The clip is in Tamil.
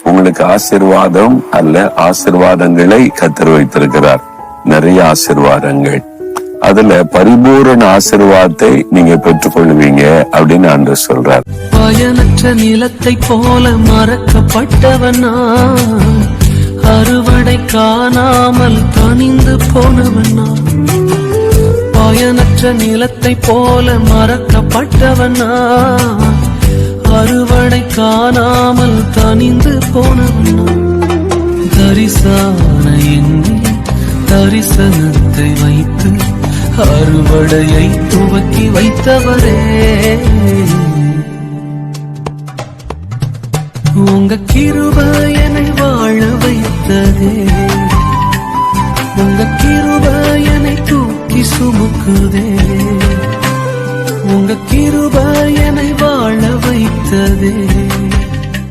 உங்களுக்கு ஆசீர்வாதம் அல்ல, ஆசீர்வாதங்களை கத்தர் வைத்திருக்கிறார். நிறைய ஆசீர்வாதங்கள், அதுல பரிபூரண ஆசீர்வாதத்தை நீங்க பெற்றுக்கொள்வீங்க அப்படின்னு ஆண்டவர் சொல்றார். பயனற்ற நிலத்தை போல மறக்கப்பட்டவனா, அறுவடை காணாமல் தனிந்து போனவனா. பயனற்ற நிலத்தை போல மறக்கப்பட்டவனா, அறுவடை காணாமல் தனிந்து போனவனா. தரிசான எண்ணில் தரிசனத்தை வைத்து அறுவடையை துவக்கி வைத்தவரே, உங்க கிருபை என்னை வாழ வைத்ததே, உங்க கிருபை என்னை தூக்கி சுமக்குதே, உங்க கிருபை என்னை வாழ வைத்ததே.